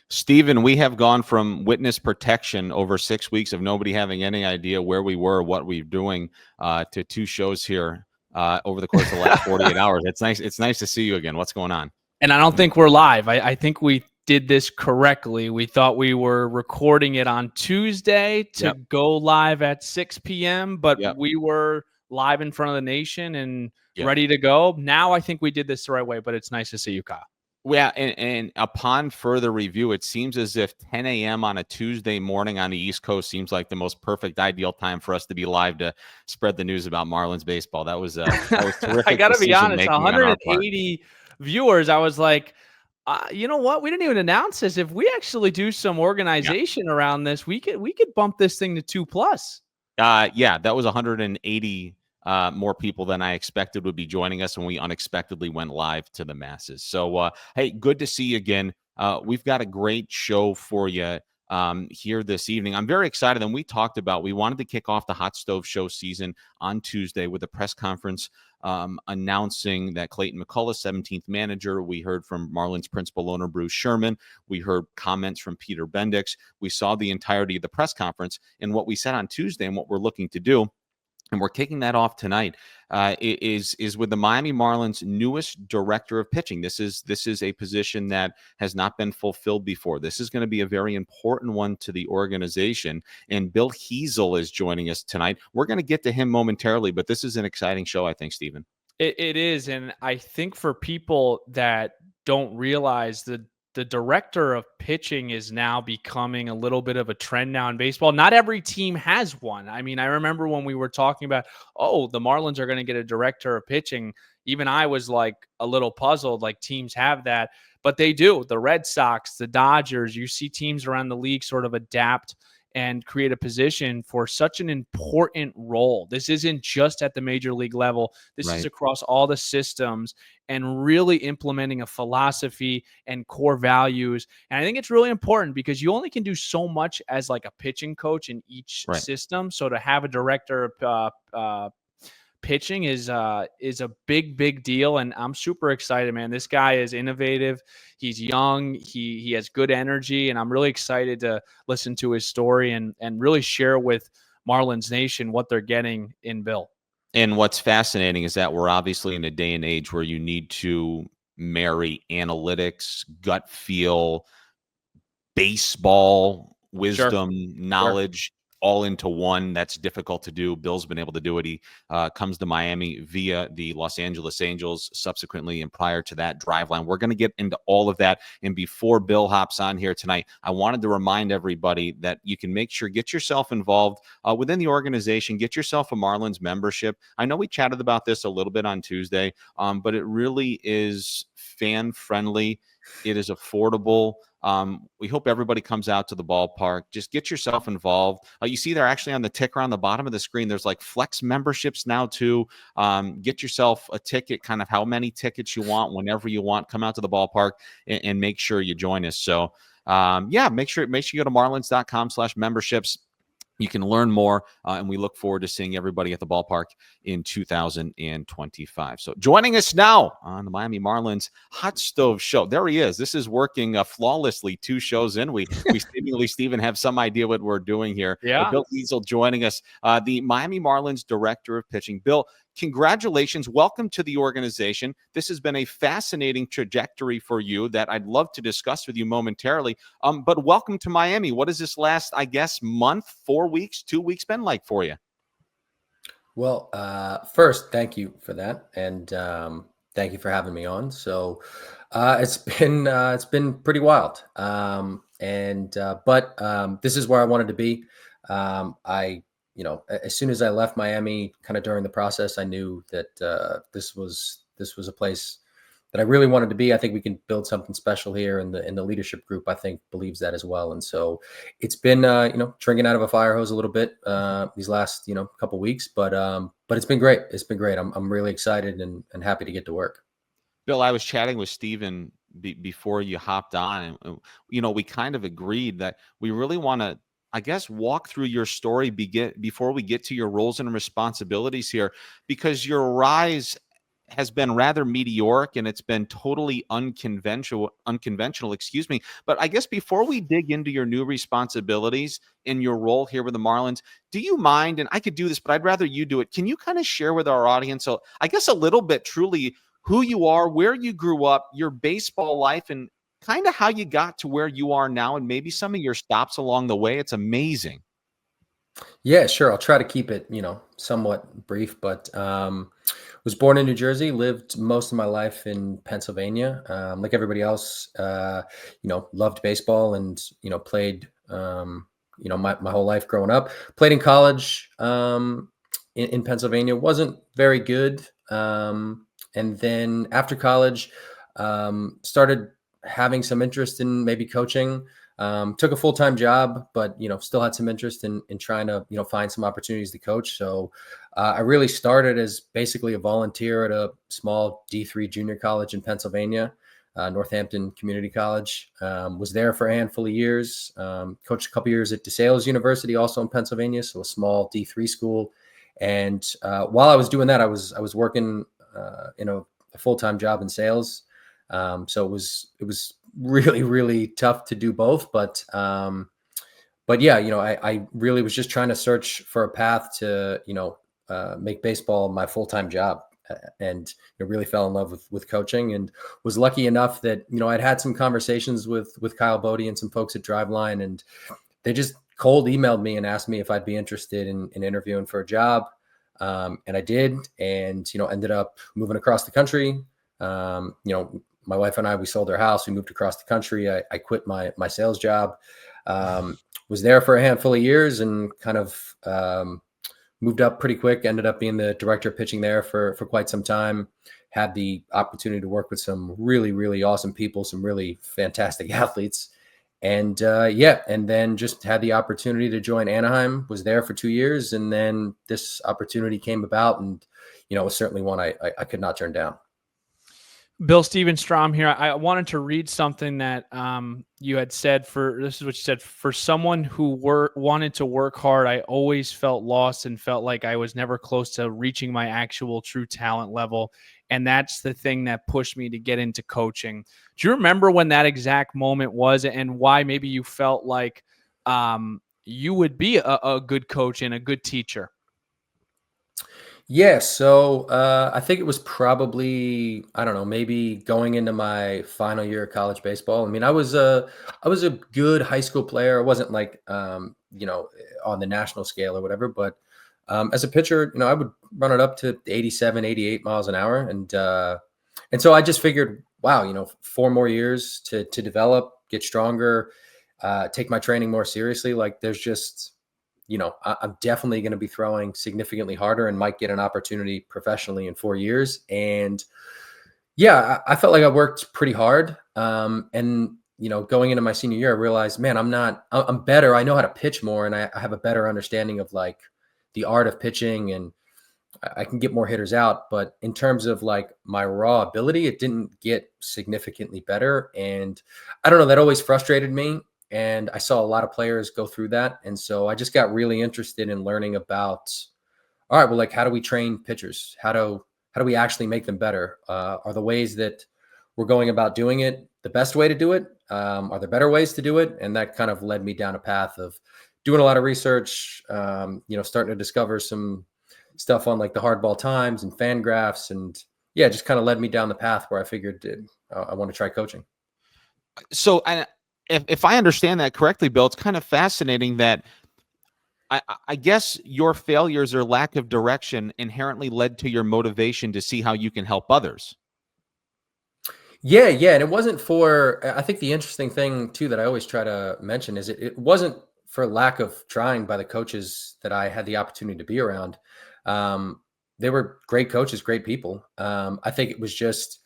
Stephen, we have gone from witness protection over 6 weeks of nobody having any idea where we were, what we were doing, to two shows here over the course of the last 48 hours. It's nice. It's nice to see you again. What's going on? And I don't think we're live. I think we did this correctly. We thought we were recording it on Tuesday to Yep. go live at 6 p.m., but Yep. we were live in front of the nation and Yep. ready to go. Now I think we did this the right way, but it's nice to see you, Kyle. Yeah, and upon further review, it seems as if 10 a.m. on a Tuesday morning on the East Coast seems like the most perfect, ideal time for us to be live to spread the news about Marlins baseball. That was terrific. I got to be honest, decision-making on our part. 180 viewers. I was like, you know what? We didn't even announce this. If we actually do some organization around this, we could bump this thing to 2+. Yeah, that was 180 more people than I expected would be joining us when we unexpectedly went live to the masses. So, hey, good to see you again. We've got a great show for you here this evening. I'm very excited. And we talked about, we wanted to kick off the Hot Stove Show season on Tuesday with a press conference announcing that Clayton McCullough, 17th manager. We heard from Marlins principal owner Bruce Sherman. We heard comments from Peter Bendix. We saw the entirety of the press conference. And what we said on Tuesday and what we're looking to do, and we're kicking that off tonight, is with the Miami Marlins' newest director of pitching. This is a position that has not been fulfilled before. This is going to be a very important one to the organization. And Bill Hiesel is joining us tonight. We're going to get to him momentarily, but this is an exciting show, I think, Stephen. It is, and I think for people that don't realize the director of pitching is now becoming a little bit of a trend now in baseball. Not every team has one. I mean, I remember when we were talking about, the Marlins are going to get a director of pitching. Even I was like a little puzzled, like teams have that, but they do. The Red Sox, the Dodgers, you see teams around the league sort of adapt and create a position for such an important role. This isn't just at the major league level. This is across all the systems and really implementing a philosophy and core values. And I think it's really important because you only can do so much as like a pitching coach in each system. So to have a director pitching is a big deal, and I'm super excited, man. This guy is innovative. He's young. He has good energy, and I'm really excited to listen to his story and really share with Marlins Nation what they're getting in Bill. And what's fascinating is that we're obviously in a day and age where you need to marry analytics, gut feel, baseball, wisdom, knowledge, all into one. That's difficult to do. Bill's been able to do it. He comes to Miami via the Los Angeles Angels, subsequently, and prior to that, Driveline. We're going to get into all of that. And before Bill hops on here tonight, I wanted to remind everybody that you can make sure, get yourself involved within the organization, get yourself a Marlins membership. I know we chatted about this a little bit on Tuesday, but it really is fan-friendly. It is affordable. We hope everybody comes out to the ballpark. Just get yourself involved. You see they're actually on the ticker on the bottom of the screen. There's like flex memberships now too. Get yourself a ticket, kind of how many tickets you want, whenever you want. Come out to the ballpark and make sure you join us. So make sure you go to marlins.com/memberships. You can learn more, and we look forward to seeing everybody at the ballpark in 2025. So joining us now on the Miami Marlins Hot Stove Show. There he is. This is working flawlessly 2 shows in. We seemingly, Stephen, have some idea what we're doing here. Yeah. Bill Hiesel joining us, the Miami Marlins Director of Pitching. Bill, congratulations. Welcome to the organization. This has been a fascinating trajectory for you that I'd love to discuss with you momentarily. But welcome to Miami. What has this last, I guess, month, 4 weeks, 2 weeks been like for you? Well, first, thank you for that. And thank you for having me on. So it's been pretty wild. But this is where I wanted to be. As soon as I left Miami, kind of during the process, I knew that this was a place that I really wanted to be. I think we can build something special here, and the leadership group, I think, believes that as well. And so it's been drinking out of a fire hose a little bit these last couple weeks, but it's been great. It's been great. I'm really excited and happy to get to work. Bill, I was chatting with Stephen before you hopped on, and we kind of agreed that we really want to, I guess, walk through your story before we get to your roles and responsibilities here, because your rise has been rather meteoric, and it's been totally unconventional, excuse me. But I guess before we dig into your new responsibilities in your role here with the Marlins, do you mind, and I could do this, but I'd rather you do it. Can you kind of share with our audience, so I guess a little bit truly who you are, where you grew up, your baseball life, and kind of how you got to where you are now, and maybe some of your stops along the way? It's amazing. Yeah, sure. I'll try to keep it, somewhat brief, but was born in New Jersey, lived most of my life in Pennsylvania. Like everybody else, loved baseball and, played, my whole life growing up. Played in college in Pennsylvania, wasn't very good. And then after college, started having some interest in maybe coaching. Took a full-time job, but, still had some interest in trying to, find some opportunities to coach. So I really started as basically a volunteer at a small D3 junior college in Pennsylvania, Northampton Community College. Was there for a handful of years, coached a couple years at DeSales University, also in Pennsylvania. So a small D3 school. And while I was doing that, I was working in a full-time job in sales. So it was really, really tough to do both, but yeah, I really was just trying to search for a path to, make baseball my full-time job, and really fell in love with coaching, and was lucky enough that, I'd had some conversations with Kyle Bodie and some folks at Driveline, and they just cold emailed me and asked me if I'd be interested in interviewing for a job. And I did, and, ended up moving across the country. My wife and I, we sold our house. We moved across the country. I quit my sales job, was there for a handful of years, and kind of moved up pretty quick, ended up being the director of pitching there for quite some time. Had the opportunity to work with some really, really awesome people, some really fantastic athletes. And and then just had the opportunity to join Anaheim, was there for 2 years. And then this opportunity came about, and, it was certainly one I could not turn down. Bill Steven Strom here. I wanted to read something that you had said. This is what you said: for someone who wanted to work hard, I always felt lost and felt like I was never close to reaching my actual true talent level. And that's the thing that pushed me to get into coaching. Do you remember when that exact moment was, and why maybe you felt like you would be a good coach and a good teacher? Yeah, so I think it was probably, I don't know, maybe going into my final year of college baseball. I mean, I was a good high school player. I wasn't like on the national scale or whatever, but as a pitcher, I would run it up to 87, 88 miles an hour, and so I just figured, wow, 4 more years to develop, get stronger, take my training more seriously. Like, there's just, I'm definitely going to be throwing significantly harder and might get an opportunity professionally in 4 years. And yeah, I felt like I worked pretty hard. And, going into my senior year, I realized, man, I'm better. I know how to pitch more, and I have a better understanding of like the art of pitching, and I can get more hitters out. But in terms of like my raw ability, it didn't get significantly better. And I don't know, that always frustrated me. And I saw a lot of players go through that. And so I just got really interested in learning about, all right, well, like, how do we train pitchers? How do we actually make them better? Are the ways that we're going about doing it the best way to do it? Are there better ways to do it? And that kind of led me down a path of doing a lot of research, starting to discover some stuff on like the Hardball Times and Fangraphs. And yeah, just kind of led me down the path where I figured I want to try coaching. So if I understand that correctly, Bill, it's kind of fascinating that I guess your failures or lack of direction inherently led to your motivation to see how you can help others. Yeah. And it wasn't I think the interesting thing too that I always try to mention is it wasn't for lack of trying by the coaches that I had the opportunity to be around. They were great coaches, great people. I think it was just,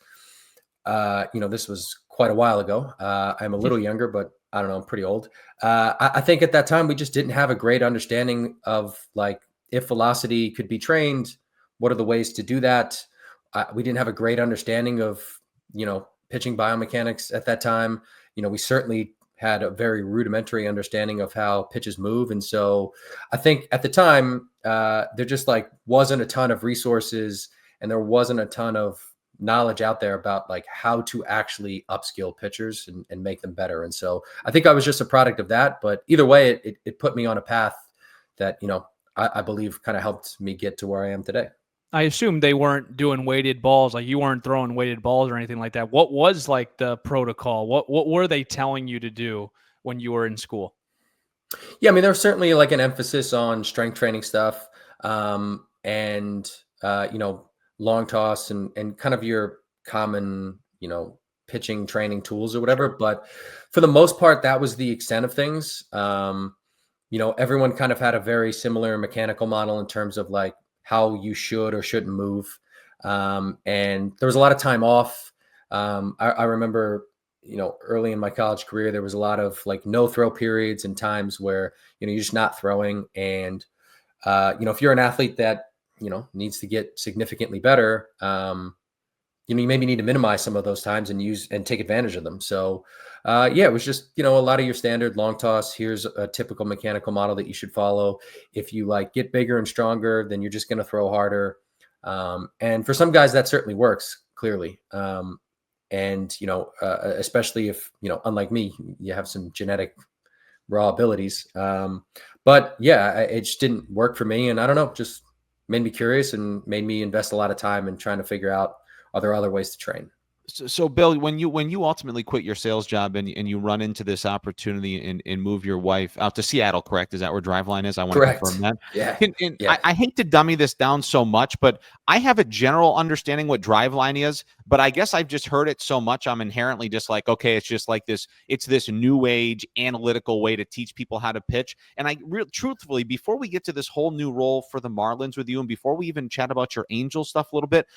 this was quite a while ago. I'm a little younger, but I don't know, I'm pretty old. I think at that time we just didn't have a great understanding of like, if velocity could be trained, what are the ways to do that? We didn't have a great understanding of, pitching biomechanics at that time. We certainly had a very rudimentary understanding of how pitches move. And so I think at the time, there just like wasn't a ton of resources and there wasn't a ton of knowledge out there about like how to actually upskill pitchers and make them better. And so I think I was just a product of that. But either way, it put me on a path that, I believe kind of helped me get to where I am today. I assume they weren't doing weighted balls, like you weren't throwing weighted balls or anything like that. What was like the protocol? What were they telling you to do when you were in school? Yeah, I mean, there was certainly like an emphasis on strength training stuff, and long toss and kind of your common, pitching training tools or whatever. But for the most part, that was the extent of things. Everyone kind of had a very similar mechanical model in terms of like how you should or shouldn't move. And there was a lot of time off. I remember, early in my college career, there was a lot of like no throw periods and times where, you're just not throwing. And, if you're an athlete that, needs to get significantly better, you maybe need to minimize some of those times and use and take advantage of them. So, it was just, a lot of your standard long toss. Here's a typical mechanical model that you should follow. If you like get bigger and stronger, then you're just going to throw harder. And for some guys, that certainly works clearly. Especially if, unlike me, you have some genetic raw abilities. But yeah, it just didn't work for me. And I don't know, just made me curious and made me invest a lot of time in trying to figure out, are there other ways to train? So Bill, when you ultimately quit your sales job and you run into this opportunity and move your wife out to Seattle, correct? Is that where Driveline is? I want Correct. to confirm that. Yeah. Yeah. I hate to dummy this down so much, but I have a general understanding what Driveline is, but I guess I've just heard it so much. I'm inherently just like, okay, it's just like this. It's this new age analytical way to teach people how to pitch. And truthfully, before we get to this whole new role for the Marlins with you, and before we even chat about your Angel stuff a little bit,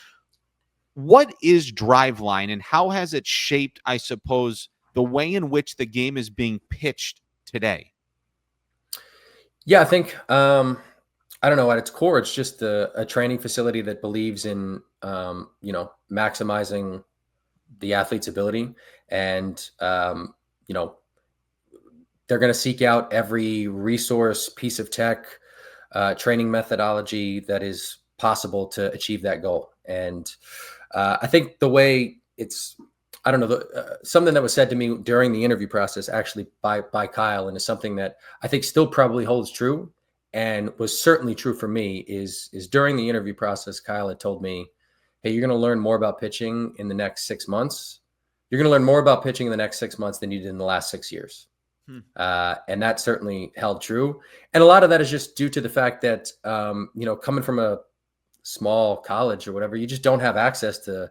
what is Driveline and how has it shaped, I suppose, the way in which the game is being pitched today? Yeah, I think, I don't know, at its core, it's just a training facility that believes in, maximizing the athlete's ability. And, they're going to seek out every resource, piece of tech, training methodology that is possible to achieve that goal. And I think the way I don't know, something that was said to me during the interview process, actually by Kyle, and is something that I think still probably holds true and was certainly true for me is during the interview process, Kyle had told me, hey, you're going to learn more about pitching in the next 6 months. You're going to learn more about pitching in the next 6 months than you did in the last 6 years. And that certainly held true. And a lot of that is just due to the fact that, coming from a small college or whatever, you just don't have access to,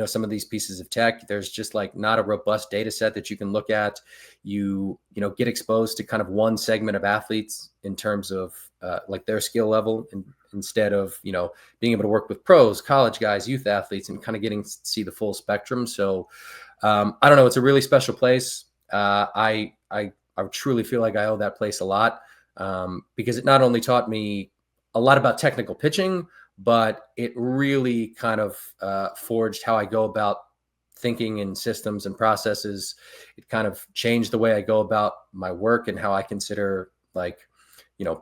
some of these pieces of tech. There's just like not a robust data set that you can look at. You get exposed to kind of one segment of athletes in terms of like their skill level, and instead of, being able to work with pros, college guys, youth athletes, and kind of getting to see the full spectrum. So I don't know. It's a really special place. I truly feel like I owe that place a lot, because it not only taught me a lot about technical pitching, but it really kind of forged how I go about thinking in systems and processes. It kind of changed the way I go about my work and how I consider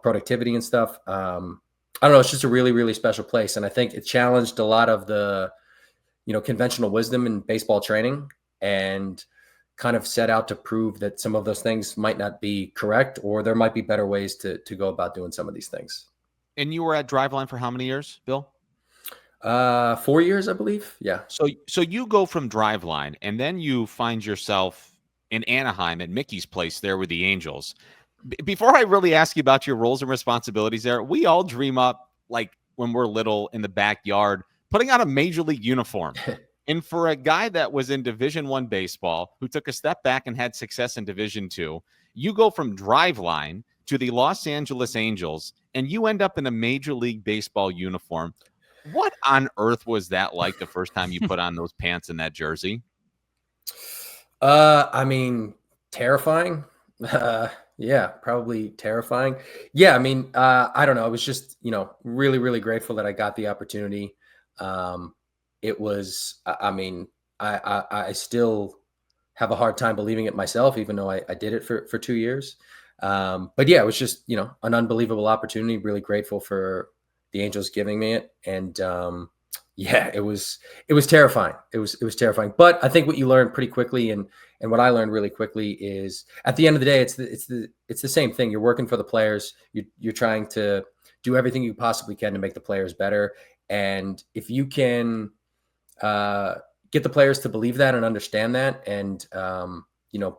productivity and stuff. I don't know. It's just a really, really special place. And I think it challenged a lot of the, conventional wisdom in baseball training, and kind of set out to prove that some of those things might not be correct, or there might be better ways to go about doing some of these things. And you were at Driveline for how many years, Bill? 4 years, I believe. Yeah. So you go from Driveline, and then you find yourself in Anaheim at Mickey's place there with the Angels. Before I really ask you about your roles and responsibilities there, we all dream up, like when we're little in the backyard, putting on a major league uniform. And for a guy that was in Division I baseball, who took a step back and had success in Division II, you go from Driveline to the Los Angeles Angels, and you end up in a Major League Baseball uniform. What on earth was that like the first time you put on those pants and that jersey? I mean, terrifying. Yeah, probably terrifying. Yeah, I mean, I don't know. I was just, really, really grateful that I got the opportunity. It was, I mean, I still have a hard time believing it myself, even though I did it for 2 years. But yeah, it was just, an unbelievable opportunity. Really grateful for the Angels giving me it. And, Yeah, it was terrifying. It was terrifying. But I think what you learn pretty quickly, and what I learned really quickly, is at the end of the day, it's the same thing. You're working for the players. You're trying to do everything you possibly can to make the players better. And if you can get the players to believe that and understand that, and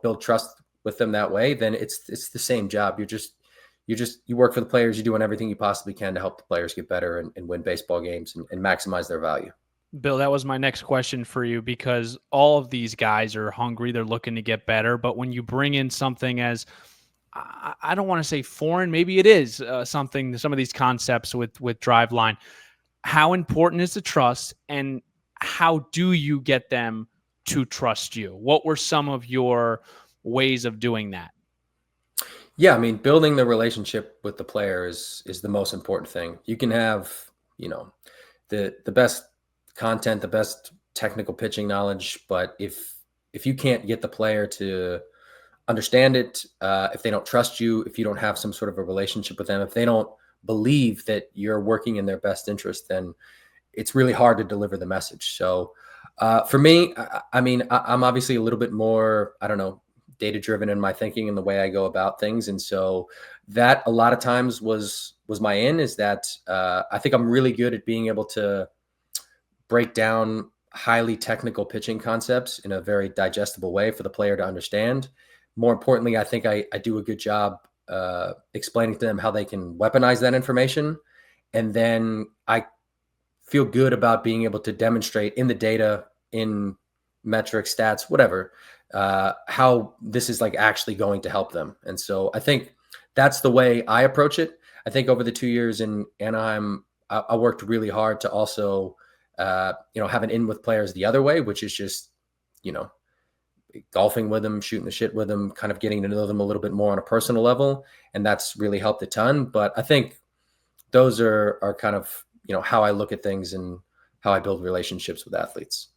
build trust with them that way, then it's the same job. You work for the players. You're doing everything you possibly can to help the players get better and win baseball games and maximize their value. Bill, that was my next question for you, because all of these guys are hungry. They're looking to get better. But when you bring in something as, I don't want to say foreign, maybe it is some of these concepts with Driveline, how important is the trust, and how do you get them to trust you? What were some of your ways of doing that? Yeah, I mean, building the relationship with the player is the most important thing. You can have, the best content, the best technical pitching knowledge, but if you can't get the player to understand it, if they don't trust you, if you don't have some sort of a relationship with them, if they don't believe that you're working in their best interest, then it's really hard to deliver the message. So for me, I mean, I'm obviously a little bit more, I don't know, data driven in my thinking and the way I go about things. And so that a lot of times was my is that I think I'm really good at being able to break down highly technical pitching concepts in a very digestible way for the player to understand. More importantly, I think I do a good job explaining to them how they can weaponize that information. And then I feel good about being able to demonstrate in the data, in metrics, stats, whatever, how this is like actually going to help them. And so I think that's the way I approach it. I think over the 2 years in Anaheim, I worked really hard to also, have an in with players the other way, which is just, golfing with them, shooting the shit with them, kind of getting to know them a little bit more on a personal level. And that's really helped a ton. But I think those are kind of, how I look at things and how I build relationships with athletes.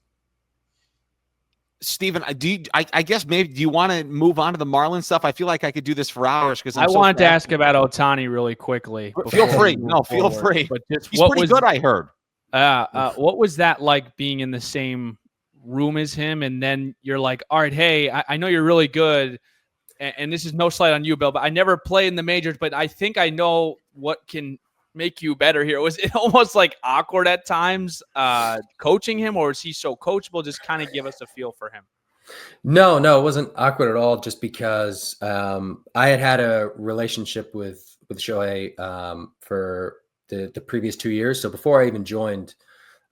Steven, I guess maybe do you want to move on to the Marlins stuff? I feel like I could do this for hours because I wanted to ask about Ohtani really quickly. Feel free. No, feel free. But just he's pretty good, I heard. What was that like, being in the same room as him? And then you're like, all right, hey, I know you're really good. And this is no slight on you, Bill, but I never played in the majors, but I think I know what can make you better here. Was it almost like awkward at times coaching him, or is he so coachable? Just kind of give us a feel for him. No, it wasn't awkward at all, just because I had a relationship with Shohei for the previous 2 years. So before I even joined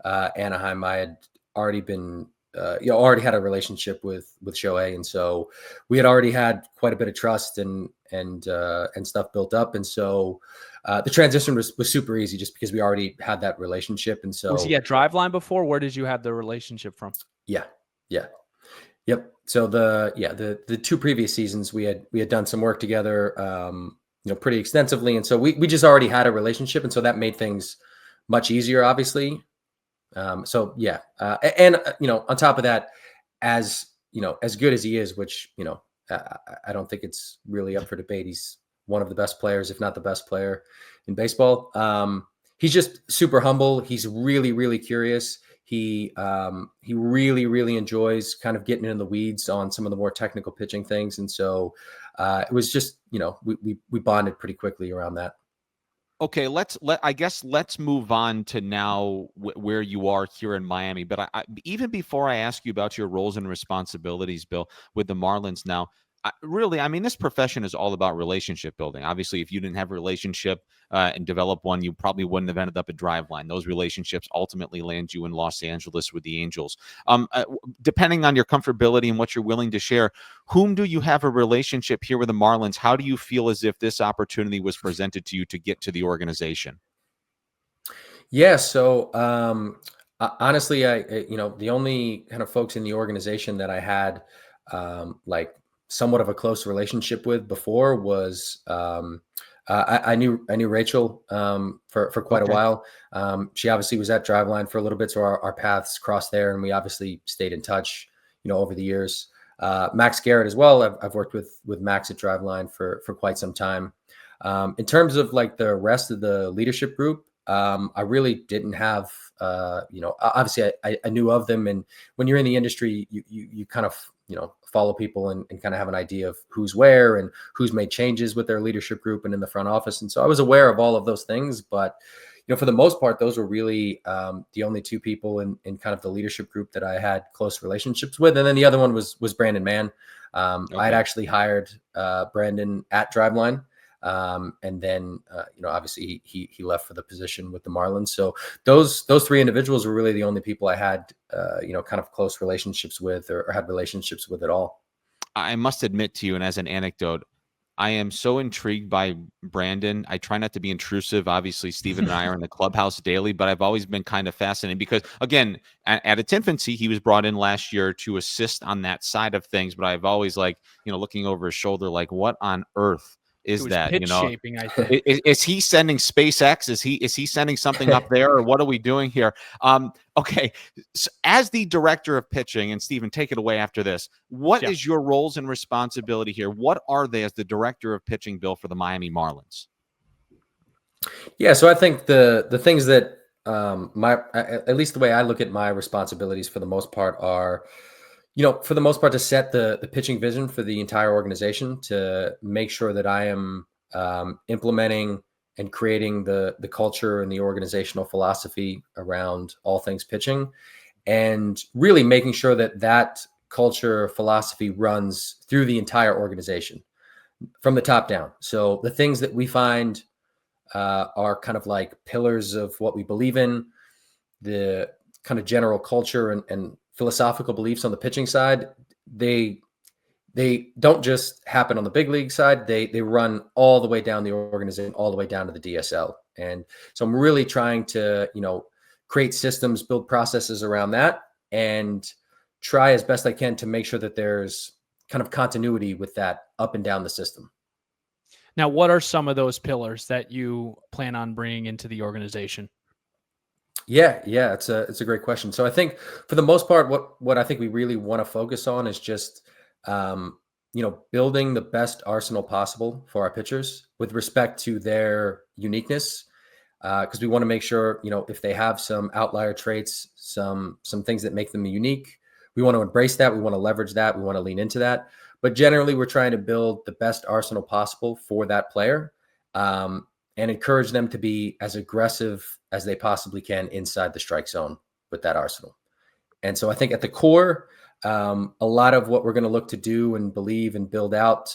Anaheim, I had already been already had a relationship with Shohei, and so we had already had quite a bit of trust and stuff built up. And so the transition was super easy, just because we already had that relationship. And so was he at Driveline before? Where did you have the relationship from? Yep. So the 2 previous seasons we had done some work together, pretty extensively. And so we just already had a relationship. And so that made things much easier, obviously. On top of that, as good as he is, which, I don't think it's really up for debate. He's one of the best players, if not the best player in baseball. He's just super humble. He's really, really curious. He really, really enjoys kind of getting in the weeds on some of the more technical pitching things. And so it was just, we bonded pretty quickly around that. Okay, let's move on to now where you are here in Miami. But even before I ask you about your roles and responsibilities, Bill, with the Marlins now, this profession is all about relationship building. Obviously, if you didn't have a relationship and develop one, you probably wouldn't have ended up at Driveline. Those relationships ultimately land you in Los Angeles with the Angels. Depending on your comfortability and what you're willing to share, whom do you have a relationship here with the Marlins? How do you feel as if this opportunity was presented to you to get to the organization? Yeah, so honestly, the only kind of folks in the organization that I had somewhat of a close relationship with before was I knew Rachel for quite a while. She obviously was at Driveline for a little bit, so our paths crossed there, and we obviously stayed in touch, over the years. Max Garrett as well. I've worked with Max at Driveline for quite some time. In terms of like the rest of the leadership group, I really didn't have, obviously I knew of them. And when you're in the industry, you kind of, follow people and kind of have an idea of who's where and who's made changes with their leadership group and in the front office. And so I was aware of all of those things, but for the most part, those were really the only two people in kind of the leadership group that I had close relationships with. And then the other one was Brandon Mann. I had actually hired Brandon at Driveline. And then, obviously he left for the position with the Marlins. So those three individuals were really the only people I had, kind of close relationships with or had relationships with at all. I must admit to you, and as an anecdote, I am so intrigued by Brandon. I try not to be intrusive. Obviously, Steven and I are in the clubhouse daily, but I've always been kind of fascinated because, again, at its infancy, he was brought in last year to assist on that side of things. But I've always looking over his shoulder, like, what on earth is that? Pitch shaping, I think. Is he sending SpaceX? Is he sending something up there, or what are we doing here? Okay, so as the director of pitching, and Steven, take it away after this. What is your roles and responsibility here? What are they as the director of pitching, Bill, for the Miami Marlins? Yeah, so I think the things that at least the way I look at my responsibilities for the most part are, for the most part, to set the pitching vision for the entire organization, to make sure that I am implementing and creating the culture and the organizational philosophy around all things pitching, and really making sure that culture philosophy runs through the entire organization from the top down. So the things that we find are kind of like pillars of what we believe in, the kind of general culture and philosophical beliefs on the pitching side, they don't just happen on the big league side. They run all the way down the organization, all the way down to the DSL. And so I'm really trying to, create systems, build processes around that, and try as best I can to make sure that there's kind of continuity with that up and down the system. Now, what are some of those pillars that you plan on bringing into the organization? Yeah, it's a great question. So I think for the most part, what I think we really want to focus on is just, building the best arsenal possible for our pitchers with respect to their uniqueness. Because we want to make sure, if they have some outlier traits, some things that make them unique, we want to embrace that. We want to leverage that. We want to lean into that. But generally, we're trying to build the best arsenal possible for that player, and encourage them to be as aggressive as they possibly can inside the strike zone with that arsenal. And so I think at the core, a lot of what we're going to look to do and believe and build out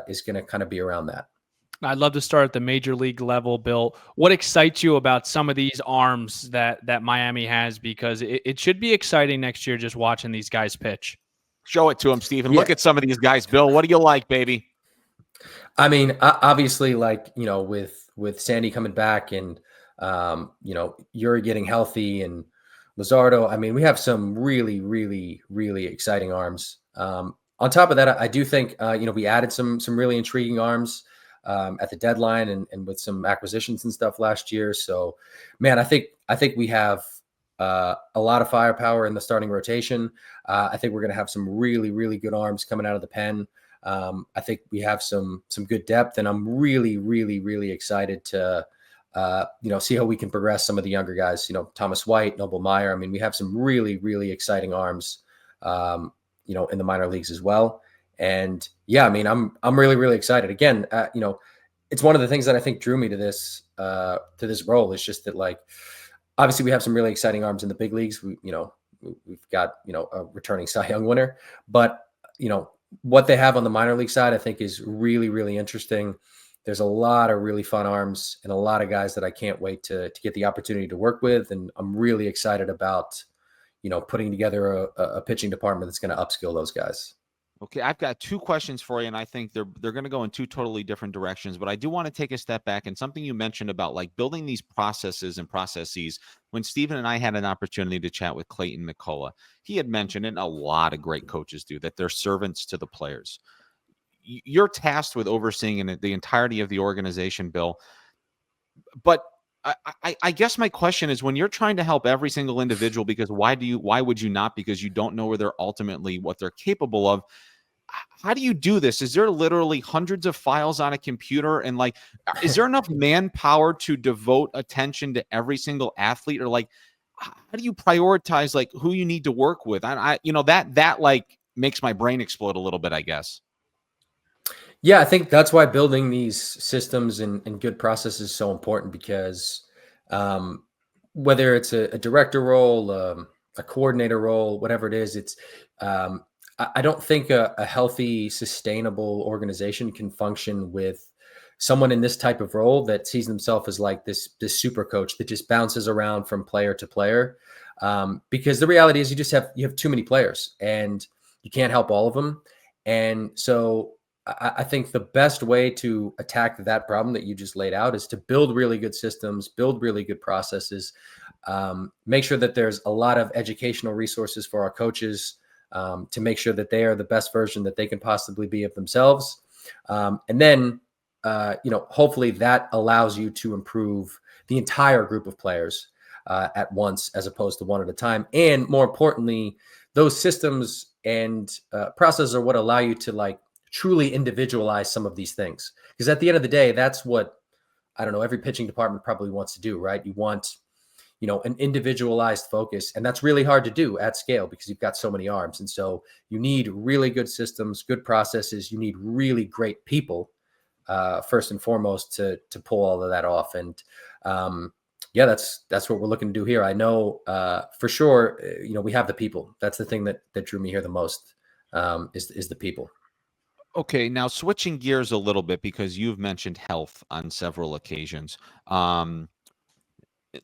is going to kind of be around that. I'd love to start at the major league level, Bill. What excites you about some of these arms that Miami has? Because it should be exciting next year just watching these guys pitch. Show it to him, Steven. Yeah. Look at some of these guys, Bill. What do you like, baby? I mean, obviously, with Sandy coming back and, Yuri getting healthy and Luzardo, I mean, we have some really, really, really exciting arms. On top of that, I do think, we added some really intriguing arms at the deadline and with some acquisitions and stuff last year. So, man, I think we have a lot of firepower in the starting rotation. I think we're going to have some really, really good arms coming out of the pen. I think we have some good depth, and I'm really, really, really excited to, see how we can progress some of the younger guys, Thomas White, Noble Meyer. I mean, we have some really, really exciting arms, in the minor leagues as well. And yeah, I mean, I'm really, really excited. Again, it's one of the things that I think drew me to this role is just that, like, obviously we have some really exciting arms in the big leagues. We've got, a returning Cy Young winner, but, what they have on the minor league side, I think is really, really interesting. There's a lot of really fun arms and a lot of guys that I can't wait to get the opportunity to work with. And I'm really excited about, putting together a pitching department that's going to upskill those guys. Okay, I've got two questions for you, and I think they're going to go in two totally different directions. But I do want to take a step back, and something you mentioned about like building these processes and processes. When Steven and I had an opportunity to chat with Clayton McCullough, he had mentioned, and a lot of great coaches do, that they're servants to the players. You're tasked with overseeing the entirety of the organization, Bill. But I guess my question is, when you're trying to help every single individual, because why would you not? Because you don't know where they're ultimately what they're capable of. how do you do this? Is there literally hundreds of files on a computer, and like, is there enough manpower to devote attention to every single athlete, or like, how do you prioritize like who you need to work with? That like makes my brain explode a little bit, I guess. Yeah, I think that's why building these systems and good processes is so important, because um, whether it's a director role, a coordinator role, whatever it is, I don't think a healthy, sustainable organization can function with someone in this type of role that sees themselves as like this super coach that just bounces around from player to player. Because the reality is you have too many players and you can't help all of them. And so I think the best way to attack that problem that you just laid out is to build really good systems, build really good processes, make sure that there's a lot of educational resources for our coaches, to make sure that they are the best version that they can possibly be of themselves. And then, hopefully that allows you to improve the entire group of players at once, as opposed to one at a time. And more importantly, those systems and processes are what allow you to like truly individualize some of these things. Because at the end of the day, that's what, I don't know, every pitching department probably wants to do, right? You want, an individualized focus, and that's really hard to do at scale because you've got so many arms. And so you need really good systems, good processes. You need really great people, first and foremost, to pull all of that off. And yeah, that's what we're looking to do here. I know for sure, we have the people. That's the thing that drew me here the most, is the people. Okay, now switching gears a little bit, because you've mentioned health on several occasions.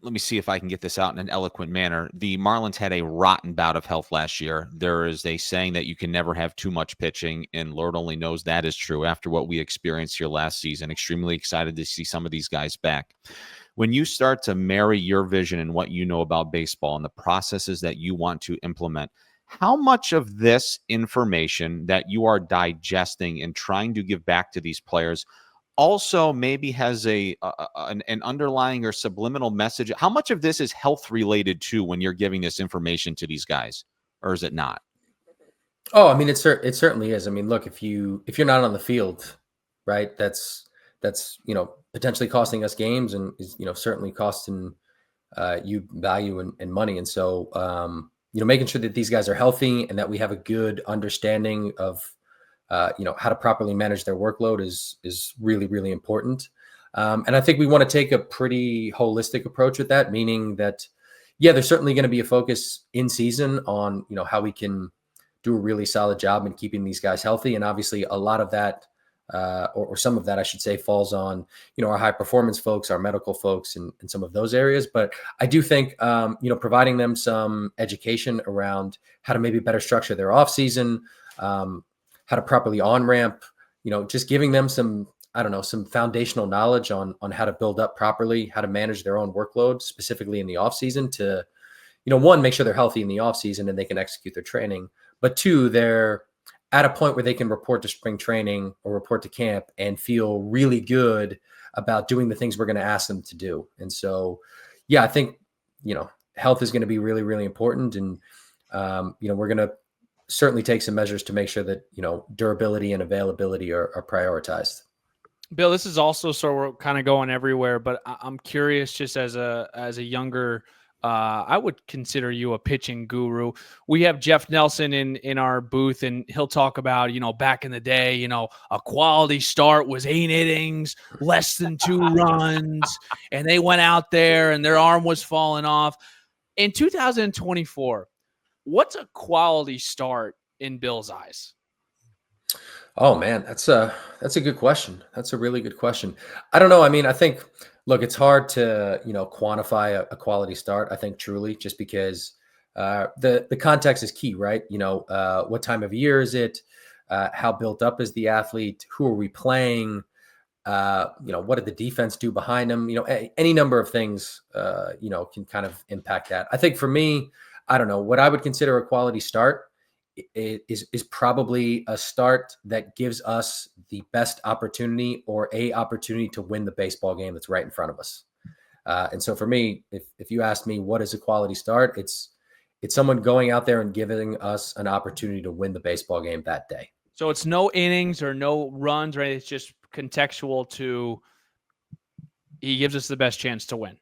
Let me see if I can get this out in an eloquent manner. The Marlins had a rotten bout of health last year. There is a saying that you can never have too much pitching, and Lord only knows that is true after what we experienced here last season. Extremely excited to see some of these guys back. When you start to marry your vision and what you know about baseball and the processes that you want to implement, how much of this information that you are digesting and trying to give back to these players also maybe has an underlying or subliminal message? How much of this is health related too when you're giving this information to these guys, or is it not? Oh, I mean, it certainly is. I mean, look, if you're not on the field, right, that's potentially costing us games, and is certainly costing you value and money. And so making sure that these guys are healthy and that we have a good understanding of how to properly manage their workload is really, really important. And I think we want to take a pretty holistic approach with that, meaning that, yeah, there's certainly going to be a focus in season on, how we can do a really solid job in keeping these guys healthy. And obviously a lot of that, or some of that, I should say, falls on, our high performance folks, our medical folks, and some of those areas. But I do think, providing them some education around how to maybe better structure their off season, how to properly on ramp, just giving them some foundational knowledge on how to build up properly, how to manage their own workload, specifically in the off season, to, one, make sure they're healthy in the off season and they can execute their training. But two, they're at a point where they can report to spring training or report to camp and feel really good about doing the things we're going to ask them to do. And so, yeah, I think, health is going to be really, really important. And, we're going to certainly take some measures to make sure that, durability and availability are prioritized. Bill, this is also, so we're kind of going everywhere, but I'm curious, just as a younger, I would consider you a pitching guru. We have Jeff Nelson in our booth, and he'll talk about, back in the day, a quality start was 8 innings, less than 2 runs, and they went out there and their arm was falling off. In 2024, what's a quality start in Bill's eyes? Oh man, that's a good question. That's a really good question. I don't know. I mean, I think, look, it's hard to, quantify a quality start, I think, truly, just because the context is key, right? What time of year is it? How built up is the athlete? Who are we playing? What did the defense do behind them? Any number of things, can kind of impact that. I think for me, I don't know, what I would consider a quality start is probably a start that gives us the best opportunity or a opportunity to win the baseball game that's right in front of us. And so for me, if you ask me what is a quality start, it's someone going out there and giving us an opportunity to win the baseball game that day. So it's no innings or no runs or anything. It's just contextual to he gives us the best chance to win.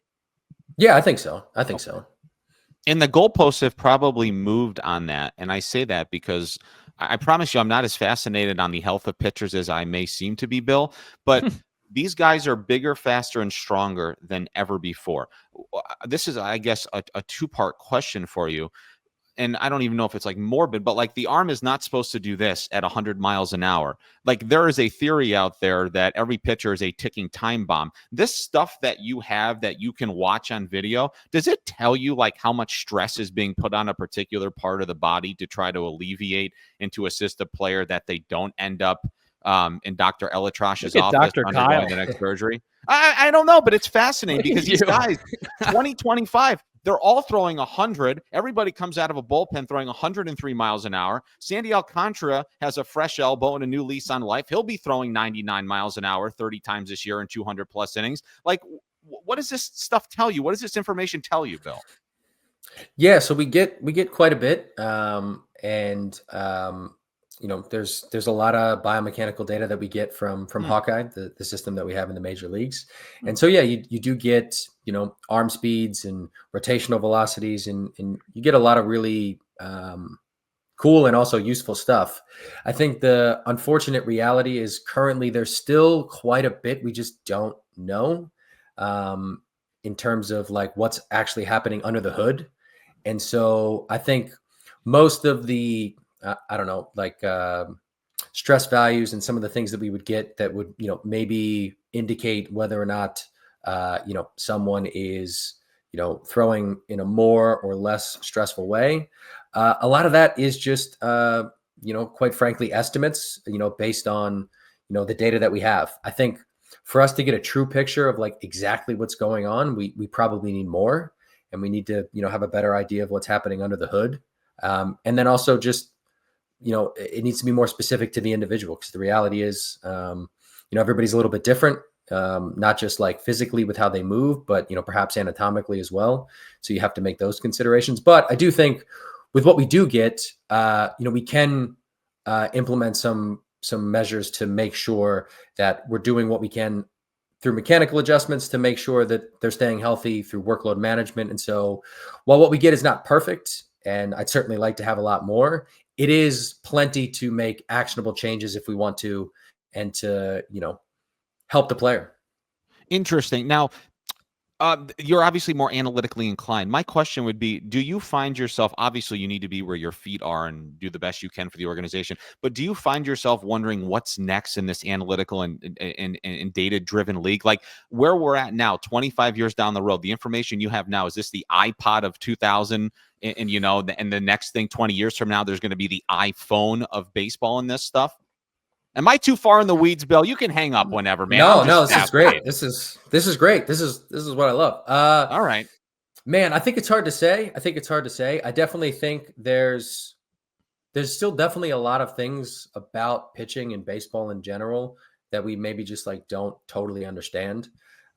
Yeah, I think so. I think so. And the goalposts have probably moved on that. And I say that because I promise you, I'm not as fascinated on the health of pitchers as I may seem to be, Bill. But these guys are bigger, faster, and stronger than ever before. This is, I guess, a two-part question for you. And I don't even know if it's like morbid, but like the arm is not supposed to do this at 100 miles an hour. Like there is a theory out there that every pitcher is a ticking time bomb. This stuff that you have that you can watch on video, does it tell you like how much stress is being put on a particular part of the body to try to alleviate and to assist a player that they don't end up in Dr. Elitrash's office Dr. undergoing Kyle. the next surgery? I don't know, but it's fascinating because these guys, 2025, they're all throwing 100. Everybody comes out of a bullpen throwing 103 miles an hour. Sandy Alcantara has a fresh elbow and a new lease on life. He'll be throwing 99 miles an hour 30 times this year in 200 plus innings. Like, what does this stuff tell you? What does this information tell you, Bill? Yeah, so we get quite a bit, there's a lot of biomechanical data that we get from Hawkeye, the system that we have in the major leagues, and so yeah, you do get arm speeds and rotational velocities, and you get a lot of really cool and also useful stuff. I think the unfortunate reality is currently there's still quite a bit we just don't know in terms of like what's actually happening under the hood. And so I think most of the, stress values and some of the things that we would get that would, maybe indicate whether or not, someone is, throwing in a more or less stressful way. A lot of that is just, quite frankly, estimates, based on, the data that we have. I think for us to get a true picture of like exactly what's going on, we probably need more. And we need to, have a better idea of what's happening under the hood. And then also just, it needs to be more specific to the individual, because the reality is, everybody's a little bit different, not just like physically with how they move, but, perhaps anatomically as well. So you have to make those considerations. But I do think with what we do get, we can implement some measures to make sure that we're doing what we can through mechanical adjustments to make sure that they're staying healthy through workload management. And so while what we get is not perfect, and I'd certainly like to have a lot more, it is plenty to make actionable changes if we want to, and to, help the player. Interesting. Now, you're obviously more analytically inclined. My question would be, do you find yourself, obviously you need to be where your feet are and do the best you can for the organization, but do you find yourself wondering what's next in this analytical and data-driven league? Like where we're at now, 25 years down the road, the information you have now, is this the iPod of 2000? And the next thing 20 years from now, there's going to be the iPhone of baseball and this stuff? Am I too far in the weeds, Bill? You can hang up whenever, man. No, this is great. This is great. This is what I love. All right, man. I think it's hard to say. I definitely think there's still definitely a lot of things about pitching and baseball in general that we maybe just like don't totally understand.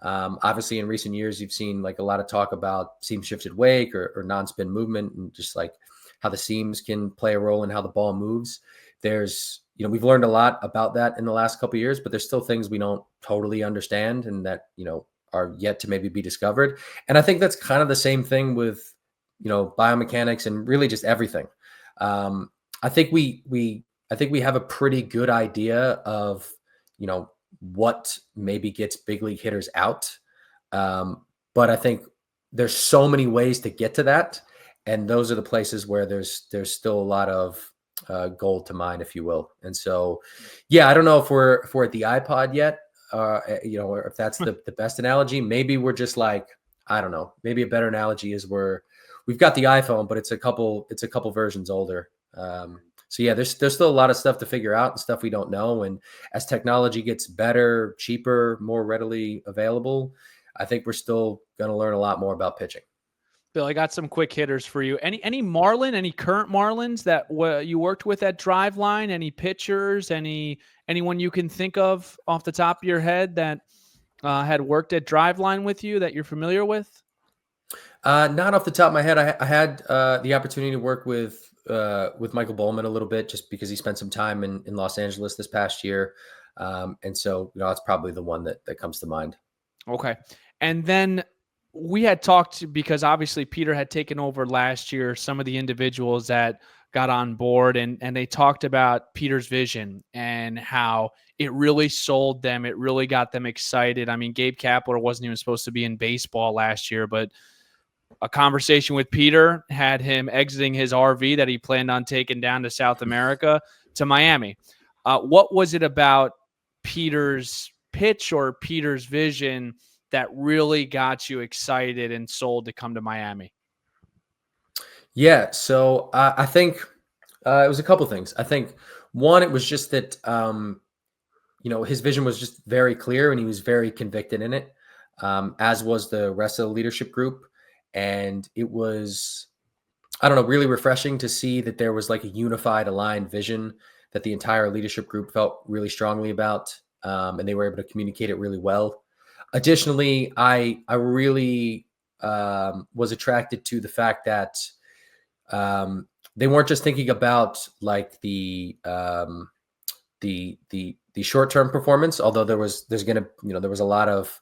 Obviously in recent years, you've seen like a lot of talk about seam shifted wake or non-spin movement, and just like how the seams can play a role in how the ball moves. There's, we've learned a lot about that in the last couple of years, but there's still things we don't totally understand and that, are yet to maybe be discovered. And I think that's kind of the same thing with, biomechanics and really just everything. I think we have a pretty good idea of, what maybe gets big league hitters out. But I think there's so many ways to get to that. And those are the places where there's still a lot of gold to mine, if you will. And so, yeah, I don't know if we're at the iPod yet, or if that's the best analogy. Maybe we're just like, I don't know, maybe a better analogy is we've got the iPhone, but it's a couple versions older. So yeah, there's still a lot of stuff to figure out and stuff we don't know. And as technology gets better, cheaper, more readily available, I think we're still going to learn a lot more about pitching. Bill, I got some quick hitters for you. Any current Marlins that you worked with at Driveline? Any pitchers? Anyone you can think of off the top of your head that had worked at Driveline with you that you're familiar with? Not off the top of my head. I had the opportunity to work with with Michael Bowman a little bit, just because he spent some time in Los Angeles this past year, and so that's probably the one that comes to mind. Okay, and then we had talked, because obviously Peter had taken over last year, some of the individuals that got on board, and they talked about Peter's vision and how it really sold them. It really got them excited. I mean, Gabe Kapler wasn't even supposed to be in baseball last year, but a conversation with Peter had him exiting his RV that he planned on taking down to South America to Miami. What was it about Peter's pitch or Peter's vision that really got you excited and sold to come to Miami? Yeah, so I think it was a couple things. I think one, it was just that his vision was just very clear and he was very convicted in it, as was the rest of the leadership group. And it was, I don't know, really refreshing to see that there was like a unified, aligned vision that the entire leadership group felt really strongly about, and they were able to communicate it really well. Additionally, I really was attracted to the fact that they weren't just thinking about like the short-term performance, although there was a lot of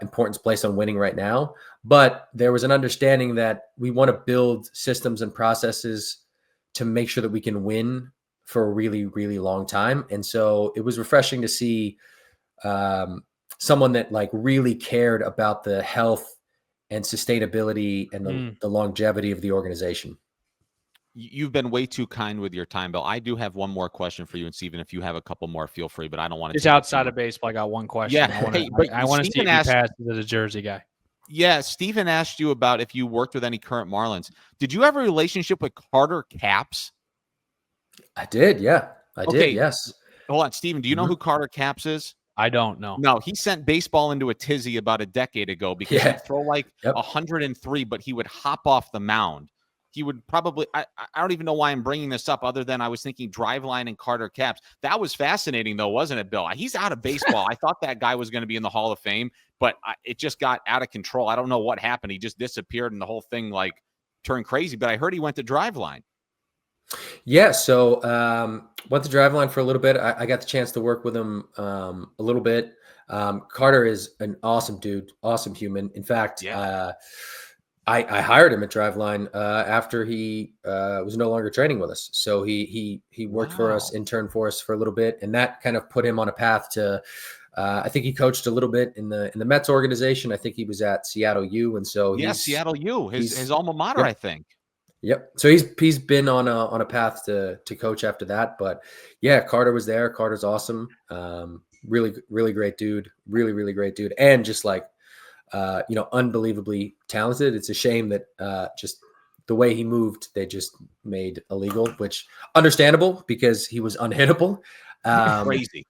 importance placed on winning right now, but there was an understanding that we want to build systems and processes to make sure that we can win for a really, really long time. And so it was refreshing to see someone that like really cared about the health and sustainability and the longevity of the organization. You've been way too kind with your time, Bill. I do have one more question for you, and Steven, if you have a couple more, feel free, but I don't want to. It's outside of baseball. I got one question. Yeah, I want to see if he passes as a Jersey guy. Yeah, Steven asked you about if you worked with any current Marlins. Did you have a relationship with Carter Capps? I did, yeah. I did, yes. Hold on, Steven, do you know who Carter Capps is? I don't know. No, he sent baseball into a tizzy about a decade ago because he'd throw like 103, but he would hop off the mound. He would probably, I don't even know why I'm bringing this up other than I was thinking Driveline and Carter Capps. That was fascinating though, wasn't it, Bill? He's out of baseball. I thought that guy was going to be in the Hall of Fame, but it just got out of control. I don't know what happened. He just disappeared and the whole thing like turned crazy, but I heard he went to Driveline. Yeah, so went to Driveline for a little bit. I got the chance to work with him a little bit. Carter is an awesome dude, awesome human. In fact, I hired him at Driveline after he was no longer training with us. So he worked for us, interned for us for a little bit, and that kind of put him on a path to. I think he coached a little bit in the Mets organization. I think he was at Seattle U, and so Seattle U, his alma mater, I think. Yep. So he's been on a path to coach after that. But yeah, Carter was there. Carter's awesome. Really, really great dude. Really, really great dude. And just like, unbelievably talented. It's a shame that just the way he moved, they just made illegal, which understandable because he was unhittable. Crazy.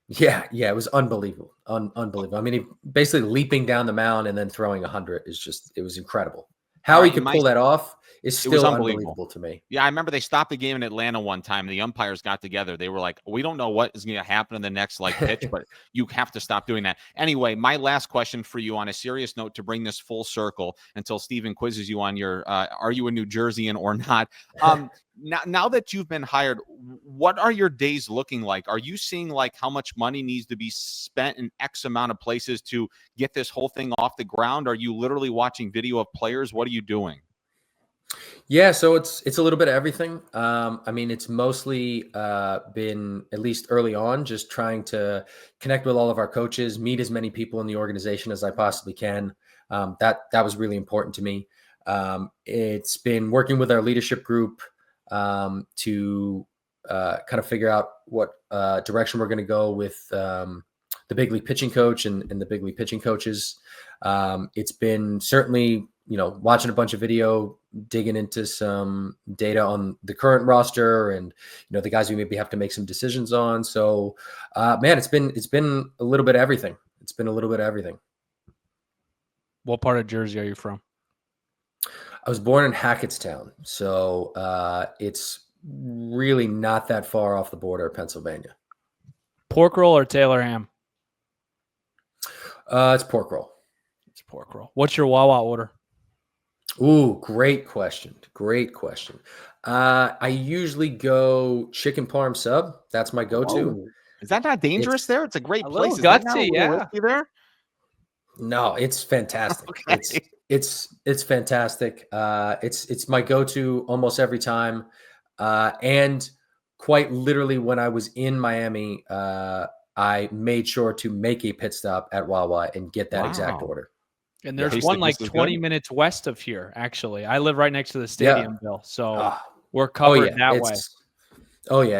Yeah, it was unbelievable. Unbelievable. I mean, he basically leaping down the mound and then throwing 100 it was incredible. How he could pull that off is still unbelievable to me. Yeah, I remember they stopped the game in Atlanta one time, and the umpires got together. They were like, we don't know what is going to happen in the next pitch, but you have to stop doing that. Anyway, my last question for you on a serious note to bring this full circle until Steven quizzes you on your are you a New Jerseyan or not? Now that you've been hired, what are your days looking like? Are you seeing like how much money needs to be spent in X amount of places to get this whole thing off the ground? Are you literally watching video of players? What are you doing? Yeah, so it's a little bit of everything. I mean, it's mostly been, at least early on, just trying to connect with all of our coaches, meet as many people in the organization as I possibly can. That was really important to me. It's been working with our leadership group to kind of figure out what direction we're going to go with the big league pitching coach and the big league pitching coaches. It's been certainly, watching a bunch of video, digging into some data on the current roster and, the guys we maybe have to make some decisions on. So, man, it's been a little bit of everything. It's been a little bit of everything. What part of Jersey are you from? I was born in Hackettstown. So it's really not that far off the border of Pennsylvania. Pork roll or Taylor ham? It's pork roll. It's pork roll. What's your Wawa order? Ooh, great question. Great question. I usually go chicken parm sub. That's my go-to. Oh, Is that not dangerous It's there? It's a great a place. little Is that not a gutsy, little yeah. risky there? No, it's fantastic. Okay. It's fantastic. It's my go-to almost every time. And quite literally, when I was in Miami, I made sure to make a pit stop at Wawa and get that exact Wow. order. and Yeah. there's Tastes one like like this is 20 good? minutes west of here, actually. I live right next to the Yeah. stadium, Bill. So Ah, we're oh covered yeah, that way.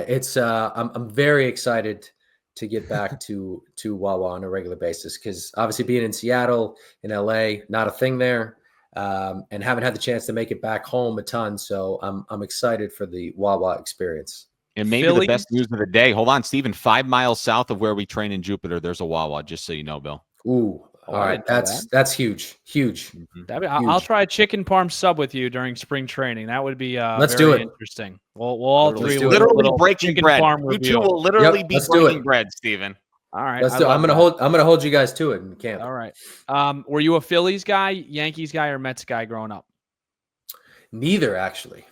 it's I'm very excited to get back to Wawa on a regular basis because obviously being in Seattle, in LA, not a thing there, and haven't had the chance to make it back home a ton. So I'm excited for the Wawa experience. And maybe the best news of the day. Hold on, Stephen. 5 miles south of where we train in Jupiter, there's a Wawa, just so you know, Bill. Ooh, Oh, all I right, didn't know that's huge. Mhm. I'll Huge. try a chicken parm sub with you during spring training. That would be Let's very do it. interesting. We'll all Literally, three do will it. do a literally little breaking chicken bread. parm You two review. will literally Yep, be let's do breaking it. bread, Stephen. All right, Let's I do it. love that. I'm gonna hold you guys to it in camp. All right. Were you a Phillies guy, Yankees guy, or Mets guy growing up? Neither actually.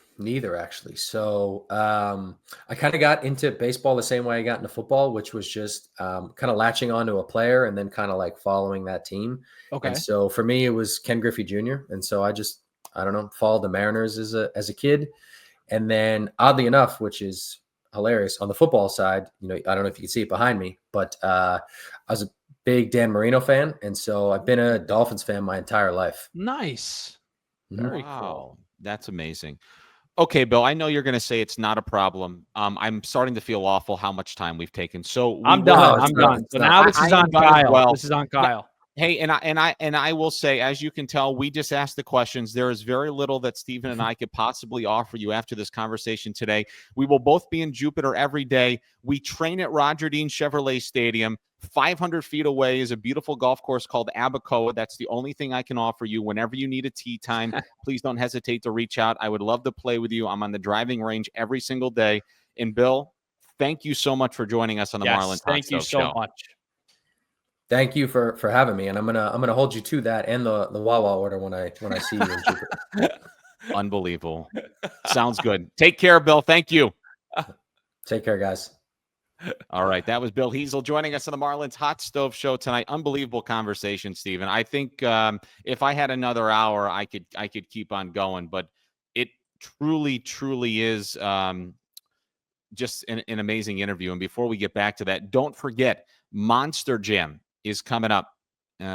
So I kind of got into baseball the same way I got into football, which was just kind of latching onto a player and then kind of like following that team. Okay. And so for me, it was Ken Griffey Jr. And so I don't know, followed the Mariners as a kid. And then oddly enough, which is hilarious on the football side, I don't know if you can see it behind me, but I was a big Dan Marino fan. And so I've been a Dolphins fan my entire life. Nice. Very cool. Wow, that's amazing. Okay, Bill, I know you're going to say it's not a problem. I'm starting to feel awful how much time we've taken. So we I'm will- done. No, it's I'm not. done. It's So not. now this is I on am done as Kyle. well. This is on Kyle. Hey, and I will say, as you can tell, we just asked the questions. There is very little that Stephen and I could possibly offer you after this conversation today. We will both be in Jupiter every day. We train at Roger Dean Chevrolet Stadium. 500 feet away is a beautiful golf course called Abacoa. That's the only thing I can offer you. Whenever you need a tee time, please don't hesitate to reach out. I would love to play with you. I'm on the driving range every single day. And Bill, thank you so much for joining us on the Marlins Hot Thank you Stove so Show. much. Thank you for having me, and I'm gonna hold you to that and the Wawa order when I see you in Jupiter. Unbelievable. Sounds good. Take care, Bill. Thank you. Take care, guys. All right. That was Bill Hiesel joining us on the Marlins Hot Stove Show tonight. Unbelievable conversation, Stephen. I think if I had another hour, I could keep on going, but it truly is just an amazing interview. And before we get back to that, don't forget Monster Jam is coming up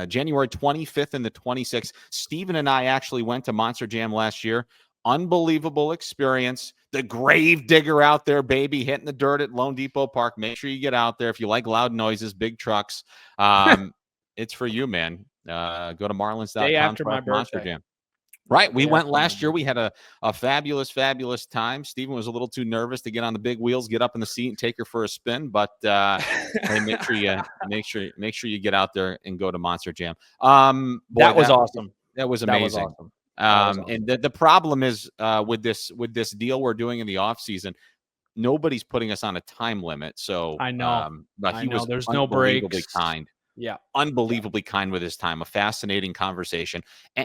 January 25th and the 26th. Stephen and I actually went to Monster Jam last year. Unbelievable experience. The grave digger out there, baby, hitting the dirt at Lone Depot Park. Make sure you get out there. If you like loud noises, big trucks, it's for you, man. Go to marlins.com. Day after my Monster birthday. Jam. Right. We Day went after my last year. We had a fabulous time. Stephen was a little too nervous to get on the big wheels, get up in the seat and take her for a spin. But hey, make sure you get out there and go to Monster Jam. Boy, that was awesome. That was That was amazing. awesome. Awesome. And the problem is with this deal we're doing in the off season, nobody's putting us on a time limit. So I know. but he was There's no unbelievably breaks. kind. Yeah. Unbelievably kind with his time. A fascinating conversation.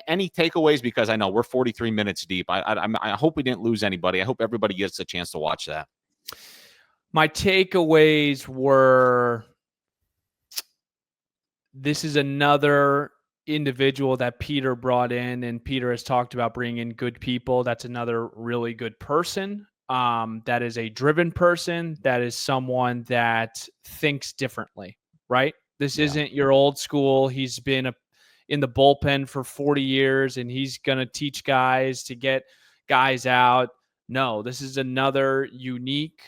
Any takeaways? Because I know we're 43 minutes deep. I hope we didn't lose anybody. I hope everybody gets a chance to watch that. My takeaways were this is another individual that Peter brought in, and Peter has talked about bringing in good people. That's another really good person. That is a driven person. That is someone that thinks differently, right? This isn't your old school. He's been in the bullpen for 40 years, and he's going to teach guys to get guys out. No, this is another unique,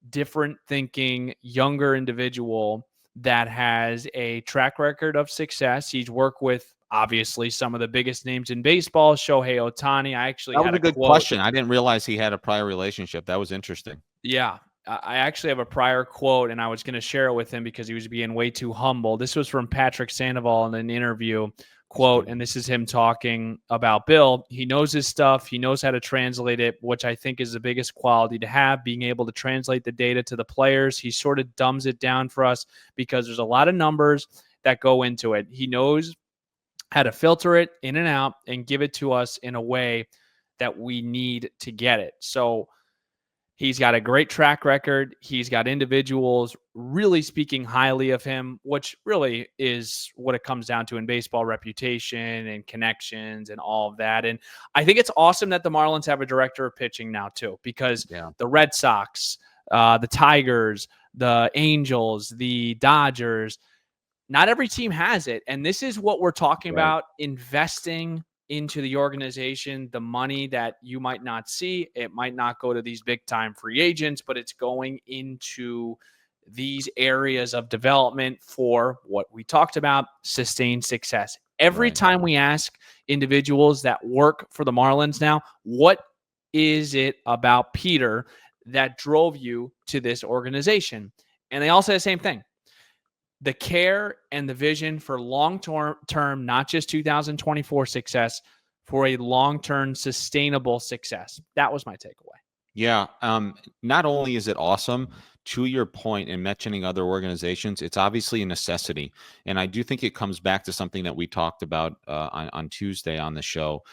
different thinking, younger individual that has a track record of success. He's worked with obviously some of the biggest names in baseball, Shohei Ohtani. I actually That had was a good quote. question. I didn't realize he had a prior relationship. That was interesting. Yeah. I actually have a prior quote, and I was going to share it with him because he was being way too humble. This was from Patrick Sandoval in an interview quote, and this is him talking about Bill. He knows his stuff. He knows how to translate it, which I think is the biggest quality to have, being able to translate the data to the players. He sort of dumbs it down for us because there's a lot of numbers that go into it. He knows how to filter it in and out and give it to us in a way that we need to get it. So he's got a great track record. He's got individuals really speaking highly of him, which really is what it comes down to in baseball: reputation and connections and all of that. And I think it's awesome that the Marlins have a director of pitching now too, because the Red Sox, the Tigers, the Angels, the Dodgers, not every team has it. And this is what we're talking about: investing into the organization, the money that you might not see. It might not go to these big time free agents, but it's going into these areas of development for what we talked about: sustained success. Every time we ask individuals that work for the Marlins now, what is it about Peter that drove you to this organization? And they all say the same thing: the care and the vision for long-term, not just 2024 success, for a long-term sustainable success. That was my takeaway. Yeah. Not only is it awesome, to your point in mentioning other organizations, it's obviously a necessity. And I do think it comes back to something that we talked about on Tuesday on the show.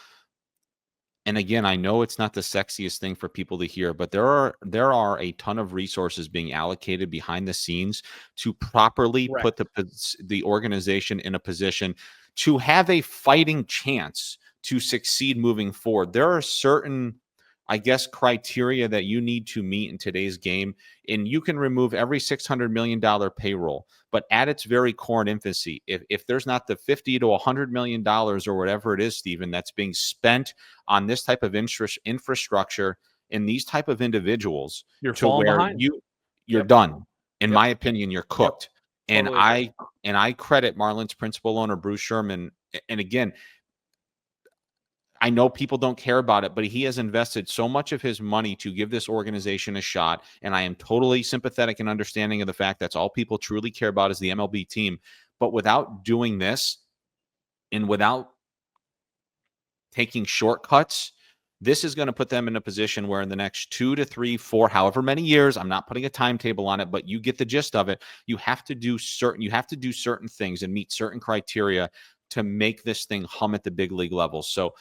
And again, I know it's not the sexiest thing for people to hear, but there are a ton of resources being allocated behind the scenes to properly put the organization in a position to have a fighting chance to succeed moving forward. There are certain, I guess, criteria that you need to meet in today's game, and you can remove every $600 million payroll, but at its very core and infancy, if there's not the $50 to $100 million or whatever it is, Stephen, that's being spent on this type of infrastructure and these type of individuals, you're to where behind. you're done. In my opinion, you're cooked. Totally. And I credit Marlins principal owner Bruce Sherman. And again, I know people don't care about it, but he has invested so much of his money to give this organization a shot. And I am totally sympathetic and understanding of the fact that's all people truly care about is the MLB team. But without doing this and without taking shortcuts, this is going to put them in a position where in the next 2 to 3, 4, however many years, I'm not putting a timetable on it, but you get the gist of it. You have to do certain things and meet certain criteria to make this thing hum at the big league level. So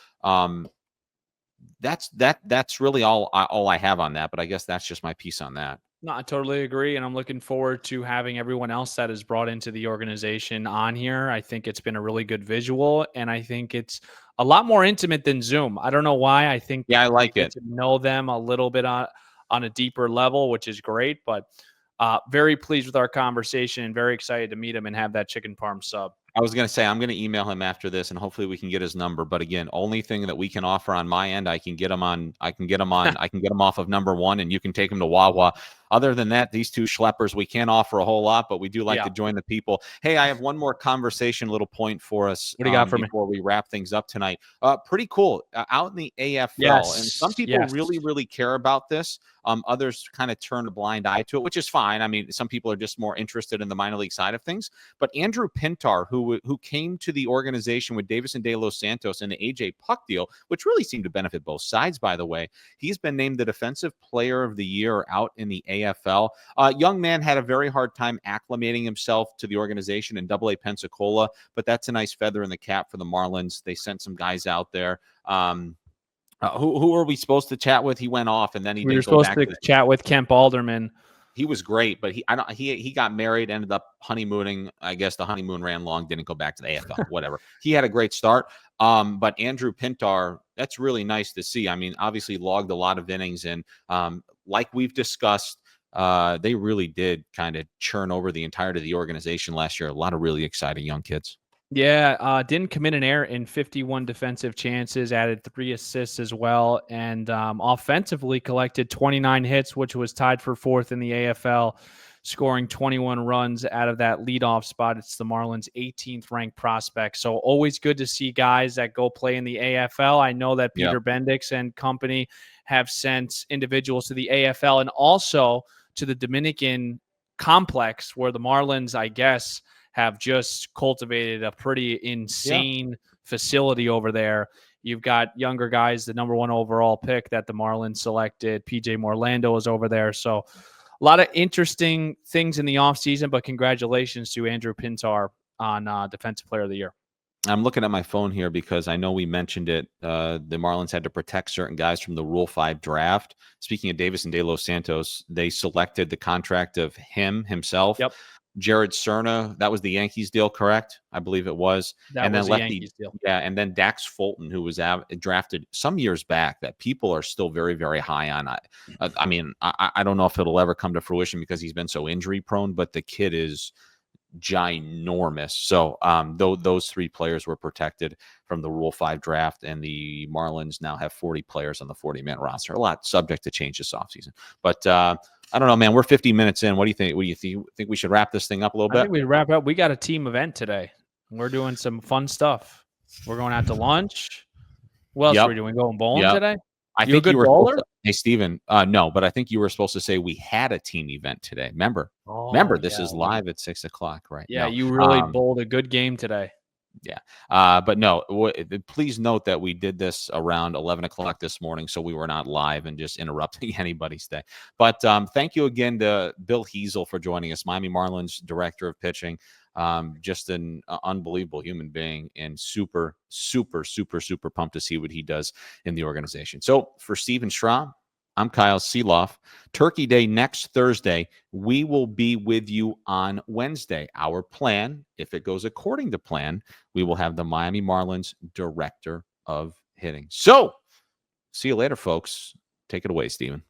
that's really all I have on that. But I guess that's just my piece on that. No, I totally agree. And I'm looking forward to having everyone else that is brought into the organization on here. I think it's been a really good visual, and I think it's a lot more intimate than Zoom. I don't know why. I think I like it. To know them a little bit on a deeper level, which is great. But very pleased with our conversation and very excited to meet him and have that chicken parm sub. I was going to say, I'm going to email him after this and hopefully we can get his number. But again, only thing that we can offer on my end, I can get him off of number one, and you can take him to Wawa. Other than that, these two schleppers, we can't offer a whole lot, but we do like to join the people. Hey, I have one more conversation, little point for us. What do you got for me before we wrap things up tonight? Pretty cool. Out in the AFL, and some people really, really care about this. Others kind of turn a blind eye to it, which is fine. I mean, some people are just more interested in the minor league side of things. But Andrew Pintar, who came to the organization with Davison De Los Santos and the AJ Puck deal, which really seemed to benefit both sides, by the way, he's been named the Defensive Player of the Year out in the AFL. Young man had a very hard time acclimating himself to the organization in AA Pensacola, but that's a nice feather in the cap for the Marlins. They sent some guys out there. Who were we supposed to chat with? He went off, and then we were supposed to chat with Kemp Alderman. He was great, but he got married, ended up honeymooning. I guess the honeymoon ran long, didn't go back to the AFL, whatever. He had a great start. But Andrew Pintar, that's really nice to see. I mean, obviously logged a lot of innings, and like we've discussed, they really did kind of churn over the entirety of the organization last year. A lot of really exciting young kids. Yeah, didn't commit an error in 51 defensive chances, added 3 assists as well, and offensively collected 29 hits, which was tied for 4th in the AFL, scoring 21 runs out of that leadoff spot. It's the Marlins' 18th ranked prospect. So always good to see guys that go play in the AFL. I know that Peter Bendix and company have sent individuals to the AFL and also to the Dominican complex, where the Marlins, I guess, have just cultivated a pretty insane facility over there. You've got younger guys, the number 1 overall pick that the Marlins selected. PJ Morlando is over there. So a lot of interesting things in the offseason, but congratulations to Andrew Pintar on Defensive Player of the Year. I'm looking at my phone here because I know we mentioned it. The Marlins had to protect certain guys from the Rule 5 draft. Speaking of Davis and De Los Santos, they selected the contract of himself. Yep. Jared Cerna, that was the Yankees deal, correct? I believe it was. That and was then the Yankees deal. Yeah, and then Dax Fulton, who was drafted some years back, that people are still very, very high on. I mean, I don't know if it'll ever come to fruition because he's been so injury prone, but the kid is ginormous. So those three players were protected from the Rule 5 draft, and the Marlins now have 40 players on the 40-man roster. A lot subject to change this offseason. But I don't know, man. We're 50 minutes in. What do you think? What do you think we should wrap this thing up a little bit? I think we wrap up. We got a team event today. We're doing some fun stuff. We're going out to lunch. What else are we doing? Going bowling today? I think you were hey, Steven. No, but I think you were supposed to say we had a team event today. Remember, this is live at 6 o'clock, right? Yeah, you really bowled a good game today. Yeah. But no, please note that we did this around 11 o'clock this morning, so we were not live and just interrupting anybody's day. But thank you again to Bill Hiesel for joining us, Miami Marlins Director of Pitching. Just an unbelievable human being, and super, super, super, super pumped to see what he does in the organization. So for Steven Schramm, I'm Kyle Seeloff. Turkey Day next Thursday. We will be with you on Wednesday. Our plan, if it goes according to plan, we will have the Miami Marlins Director of Hitting. So see you later, folks. Take it away, Steven.